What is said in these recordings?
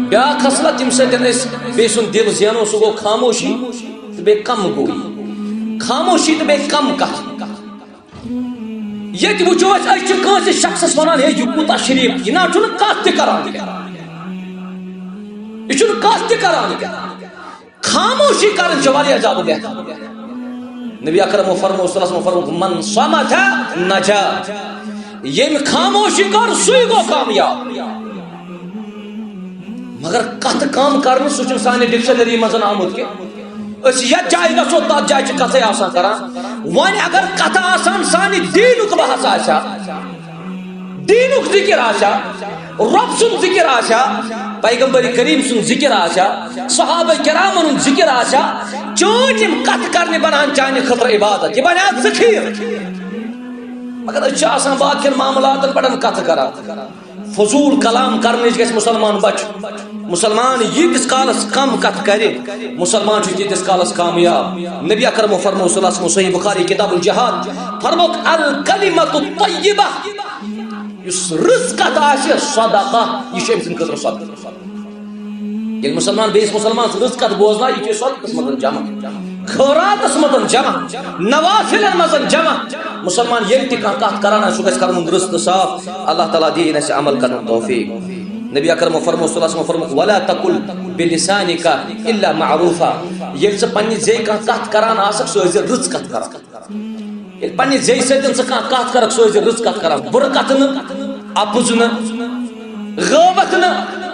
بیا خصلت تم سن بی سن دل زینو سہ گو خاموشی تو بی کم گوئی خاموشی تو بی کم کت یہ وچو اس کانس شخصس ونان ہے یہ کوتا شریف یہ نا چھن کت تہ کران یہ چھن کت تہ کران خاموشی کرن چھ واریاہ زیادہ بہتر نبی اکرم فرمو صلی اللہ علیہ وسلم فرمو من صمت نجا یم خاموشی کر سوی گو کامیاب مگر کت کام کرن سہ چھ سانہ ڈکشنری مزن آمد کہ اس یت جائے گژھو تتھ جائے چھ کتھے آسان کران وۄنۍ اگر کتھ آسان سانہ دینُک بحث آسیا دینُک ذکر آسیا رب سُنٛد ذکر آسیا پیغمبر کریم سُنٛد ذکر آسیا صحابہ کرامن ہُنٛد ذکر آسیا چون یم کتھ کرنے بنان چانہ خٲطرٕ عبادت یہ بنیاد ذخیر مگر أسۍ چھِ آسان باقین معاملاتن پٮ۪ٹھ کتھ کران فضول کلام کرنٕچ گژھِ مسلمان بچُن مسلمان ییتِس کالس کم کتھ کرِ مسلمان چھُ تیٖتِس کالس کامیاب نبی اکرمو فرمو صلی اللہ علیہ وسلم صحیح بخاری کتاب الجہاد فرموک الکلمۃ الطیبہ یُس رٕژ کتھ آسہِ صدقہ یہ چھُ أمۍ سٕنٛدِ خٲطرٕ صدقہ ییٚلہِ مسلمان بیٚیِس مسلمان سٕنٛز رٕژ کتھ بوزنایہِ یہِ چھُ صدقس منٛز جمع خٲراتس منٛز جمع نوافلن منٛز جمع مسلمان ییٚلہِ تہِ کانٛہہ کتھ کران آسہِ سُہ گژھِ کرُن رٕژ تہٕ صاف اللہ تعالیٰ دِیِن اَسہِ عمل کرنُک توفیق نبی اکرمو فرمو صلی اللہ علیہ وسلم فرموک ولا تقل بلسانک الا معروفا ییٚلہِ ژٕ پننہِ زیٚیہِ کانٛہہ کتھ کران آسکھ سُہ ٲسۍ زِ رٕژ کتھ کران ییٚلہِ پننہِ زیٚیہِ سۭتۍ ژٕ کانٛہہ کتھ کرکھ سُہ ٲسۍ زِ رٕژ کتھ کران بُرٕ کتھ نہٕ اپُز نہٕ غٲبت نہٕ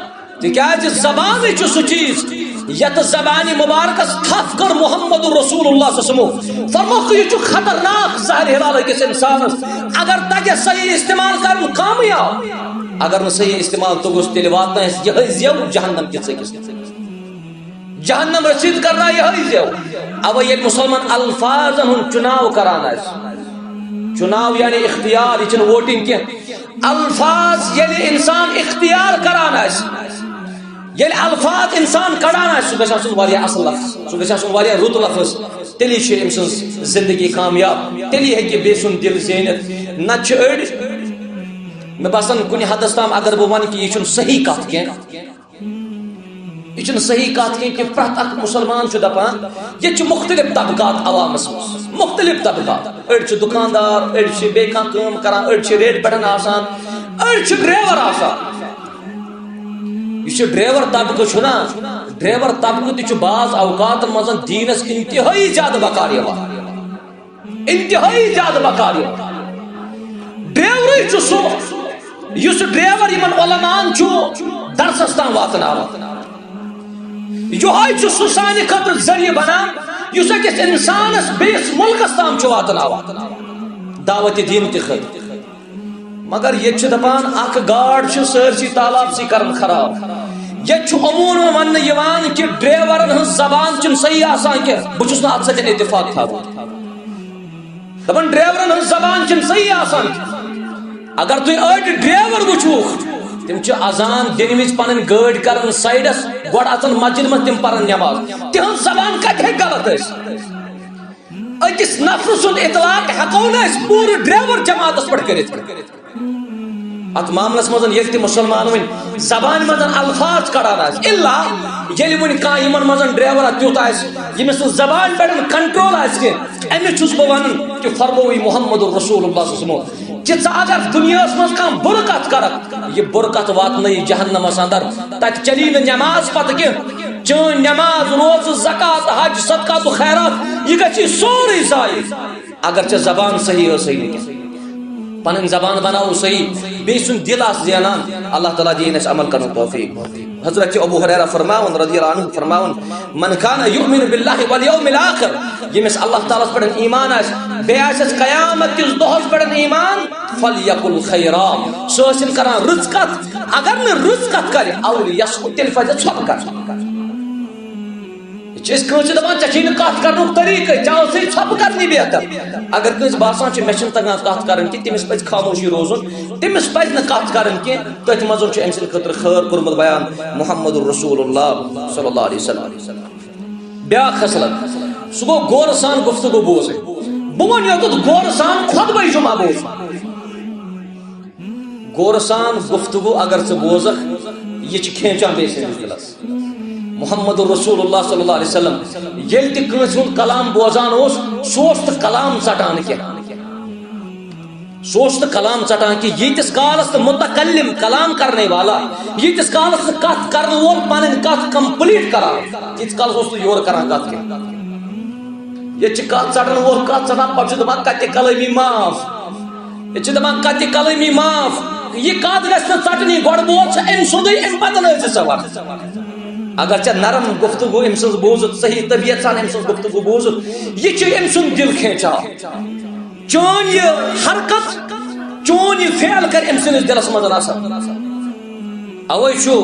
تِکیٛازِ زبانٕے چھُ سُہ چیٖز یتھ زبانہِ مبارکس تھپھ کٔر محمد رسول اللہ صلی اللہ علیہ وسلم فرموک یہ چھُ خطرناک زہر ہلال أکِس انسانس اگر تگہِ صحیح استعمال کرُن کامیاب اگر نہ صحیح استعمال توگس تیٚلہِ واتنایس یِہے زیو جہنم کِس أکِس جہنم رسید کرنا یِہے زیو اوے ییٚلہِ مسلمان الفاظن ہُنٛد چُناو کران آسہِ چُناو یعنی اختیار یہ چھنہٕ ووٹنگ کینٛہہ الفاظ ییٚلہِ انسان اختیار کران آسہِ ییٚلہِ الفاظ انسان کڑان آسہِ سُہ گژھِ آسُن واریاہ اصل لفظ سُہ گژھِ آسُن واریاہ رُت لفظ تیٚلی چھِ أمۍ سٕنٛز زندگی کامیاب تیٚلی ہیٚکہِ بیٚیہِ سُنٛد دل زیٖنِتھ نتہٕ چھِ أڑۍ مےٚ باسان کُنہِ حدس تام اگر بہٕ ونہٕ کہِ یہِ چھُنہٕ صحیح کتھ کینٛہہ یہ چھنہٕ صحیح کتھ کینٛہہ کہ پرٛٮ۪تھ اکھ مسلمان چھُ دپان ییٚتہِ چھِ مختلف طبقات عوامس منٛز مختلف طبقات أڑۍ چھِ دُکاندار أڑۍ چھِ بیٚیہِ کانٛہہ کٲم کران أڑۍ چھِ ریڈِ پٮ۪ٹھ آسان أڑۍ چھِ ڈرایور آسان یہ ڈرائیور طبقہ چھُنا ڈرائیور طبقہ تہِ چھُ بعض اوقاتن منٛز دیٖنس انتہٲئی زیادٕ بکار یِوان انتہٲئی زیادٕ بکار یِوان ڈرائیورٕے چھُ سُہ یُس ڈرائیور یِمن علمان چھُ درسس تام واتناوان یِہوے چھُ سُہ سانہِ خٲطرٕ ذٔریعہٕ بنان یُس أکِس انسانس بیٚیِس مُلکس تام چھُ واتناوان دعوتِ دین تہِ خٲطرٕ مگر ییٚتہِ چھِ دپان اکھ گاڈ چھِ سٲرسٕے تالابسٕے کران خراب ییٚتہِ چھُ عموٗمن وننہٕ یِوان کہِ ڈرایورن ہٕنٛز زبان چھنہٕ صحیح آسان کینٛہہ بہٕ چھُس نہٕ اتھ سۭتۍ اتفاق تھاوان دپان ڈرایورن ہٕنٛز زبان چھنہٕ صحیح آسان اگر تُہۍ أڑۍ ڈرایور وٕچھوُکھ تِم چھِ اذان دِنہٕ وِزِ پنٕنۍ گٲڑۍ کران سایڈس گۄڈٕ اژان مسجد منٛز تِم پران نٮ۪ماز تِہنٛز زبان کتہِ ہیٚکہِ غلط ٲسِتھ أکِس نفرٕ سُنٛد اطلاق ہٮ۪کو نہٕ أسۍ پوٗرٕ ڈرایور جماعتس پٮ۪ٹھ کٔرِتھ ات معاملس مزن ییٚلہِ تہِ مسلمان وۄنۍ زبانہِ منٛز الفاظ کڑان آسہِ الا ییٚلہِ وۄنۍ کانٛہہ یِمن منٛز ڈرایورا تیُتھ آسہِ ییٚمِس نہٕ زبانہِ پٮ۪ٹھ کنٹرول آسہِ کینٛہہ أمِس چھُس بہٕ ونان کہِ فرمووٕے محمد رسول اللہ صلی اللہ علیہ وسلم کہ ژٕ اگر دُنیاہس منٛز کانٛہہ بُرٕ کتھ کرکھ یہِ بُرٕ کتھ واتنٲیی جہنمس اندر تتہِ چلی نہٕ نٮ۪ماز پتہٕ کینٛہہ چٲنۍ نٮ۪ماز روزٕ زکات حج صدقات و خیرات یہِ گژھی سورُے ضایع اگر ژےٚ زبان صحیح ٲسٕے نہٕ کینٛہہ پنٕنۍ زبان بناو صحیح بیٚیہِ سُنٛد دل آس زینان اللہ تعالیٰ دِیِن اَسہِ عمل کرنُک توفیق حضرت ابو ہریرہ فرماون رضی اللہ عنہ فرماون من کان یؤمن باللہ والیوم الاخر ییٚمِس اللہ تعالیٰ ہس پٮ۪ٹھ ایمان آسہِ بیٚیہِ آسٮ۪س قیامت کِس دۄہس پٮ۪ٹھ ایمان فلیقل خیرا سُہ ٲسِن کران رٕژ کتھ اگر نہٕ رٕژ کتھ کرِ او لیسکت تیٚلہِ پزِ ژھۄپہٕ کرُن أسۍ کٲنٛسہِ دپان ژےٚ چھے نہٕ کتھ کرنُک طریٖقہٕ ژےٚ اوسٕے ژھۄپہٕ کرنی بہتر اگر کٲنٛسہِ باسان چھُ مےٚ چھنہٕ تگان کتھ کرٕنۍ کینٛہہ تٔمِس پزِ خاموشی روزُن تٔمِس پزِ نہٕ کتھ کرٕنۍ کینٛہہ تٔتھۍ منٛز چھُ أمۍ سٕنٛدِ خٲطرٕ خٲر کوٚرمُت بیان محمد رسول اللہ صلی اللہ علیہ وسلم بیاکھ خصلت سُہ گوٚو غورٕ سان گفتگو بوزٕنۍ بہٕ ونہٕ یوٚتتھ غورٕ سان خۄطبے جمعہ بوزُن غورٕ سان گفتگو اگر ژٕ بوزکھ یہ کھینچان بیس دلس محمد رسول اللہ صلی اللہ علیہ وسلم یل تہ کٲنٛسہِ ہُنٛد کلام بوزان اوس سُہ تہ کلام ژٹان کینٛہہ سوچ کلام ژٹان کہ یتس کالس تو متکلم کلام کرنے والا یتس کالس کت کرنے وول پن کت کمپلیٹ کران یتس کالس اس یور کران کت کی یہ کت ژٹن وول کت ژٹان پتہ دپان کتہ کلٲمی معاف یہ دپان کتہ کلٲمی معاف یہ کت گژھِ نہٕ ژٹنی گۄڈٕ بوز ام سُندُے ام پتہٕ ٲسۍ سوال اگر ژےٚ نرم گفتگو ام سٕنٛز بوزت صحیح طبیعت سان ام سٕنٛز گفتگو بوزت یہ چھُ ام سُنٛد دل کھینچان چون یہ حرکت چون یہ فعل کر ام سندس دلس مزن آسان اوے چھو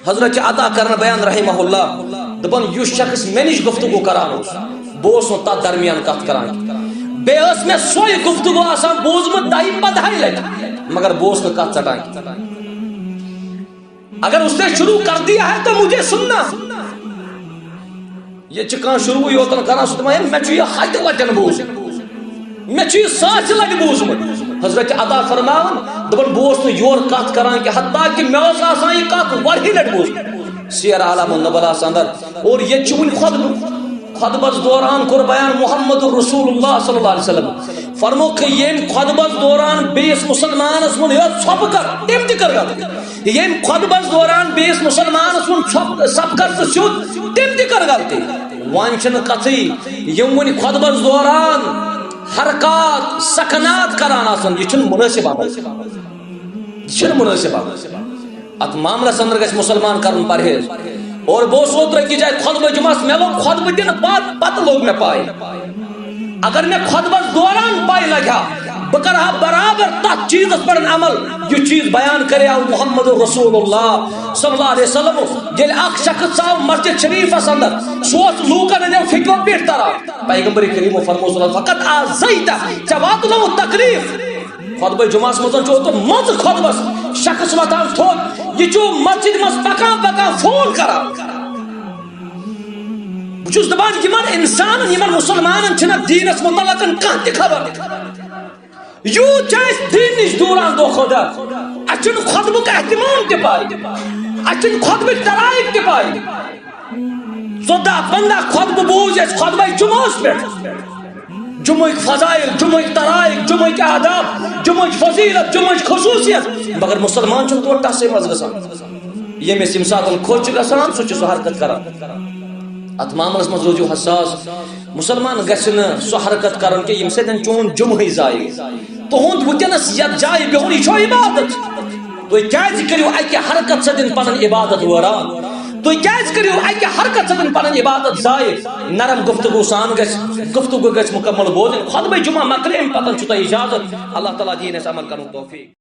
حضرت عطا کرن بیان رحمہ اللہ دپن یس شخص میں نش گفتگو کران بوس نو تات درمیان کت کران بے اس میں سوئی گفتگو آسان بوزمت دائی بدہائی لگ مگر بوس نو کت ژٹان اگر اس نے شروع کر دیا ہے تو مجھے سننا یہ چکان شروع ہوتن کران سدمان میں یہ ہتہ لٹن بوز میں چیز ساتھ لگ بوزمت حضرت عطا فرماون دپن بوس نو یور کت کران کہ حتیٰ کہ میں اوس آسان یہ کت ورہی لٹ بوزمت سیر عالم النبلا اندر اور یہ چون خطبس دوران کور بیان محمد رسول اللہ صلی اللہ علیہ وسلم فرمو کہ یم خطبس دوران بیس مسلمانس من ژھۄپ کر تم تہ کر غلطی یم خطبس دوران بیس مسلمانس من ژھۄپ کر تہ سیود تم تہ کر غلطی وان چھنہ کتھٕے یم ون خطبس دوران حرکات سکنات کران آسان یہ چھن مناسب عمل یہ چھن مناسب عمل ات معاملس اندر گژھِ مسلمان کرن پرہیز اور بوس اوترٕ کی جائے خطبہ جمعس میں لوگ خطبہ دن پتہ لوگ میں پائے اگر میں خطبس دوران پائے لگا بہ کرہا برابر تت چیزس پر عمل یہ چیز بیان کرے محمد رسول اللہ صلی اللہ علیہ وسلم یل اخ شخص آو مسجد شریفس اندر سوس لوکن ہندو فکر پیٹ ترا پیغمبر کریم فرمو صلی اللہ فقط آزیتا چوات لو تکلیف خطبہ جمعس مزن چو تو مز خطبس شخص وطان تھوک یہ چو مسجد مز پکا فون کرا بچوس دبان یمن انسان یمن مسلمان چھنا دینس متعلقن کانٛہہ تہِ خبر یوت چھ دین نش دوران دو خدا اچھن خطبک اہتمام تہ پاے اچھن خطبک طرائق تہ پاے 14-15 خطبہ بوز اس خطبہ جمعس پہ جمعہ فضائل جمعہ طرائق جمعہ آداب جمعہ فضیلت جمعہ خصوصیت مگر مسلمان چھن تو ٹسے مز گژھان ییٚمِس ییٚمہِ ساتہٕ خۄش چھُ گژھان سُہ چھُ سُہ حرکت کران ات معاملس مز روزو حساس مسلمان گژھِ نہٕ سُہ حرکت کرن کہ ییٚمہِ سۭتۍ چون جمعہ ضایع تہنٛد وٕنکٮ۪نس یتھ جایہِ بِہُن یہِ چھو عبادت تُہۍ کیازِ کٔرِو اکہِ حرکت سۭتۍ پنٕنۍ عبادت وٲران تُہۍ کیازِ کٔرِو اکہِ حرکت سۭتۍ پنٕنۍ عبادت ضایع نرم گفتگو سان گفتگو گژھِ مکمل بوزٕنۍ خطبہ جمعہ مکلے امہِ پتہٕ چھُ تۄہہِ اجازت اللہ تعالیٰ دِیِن اَسہِ عمل کرنُک توفیق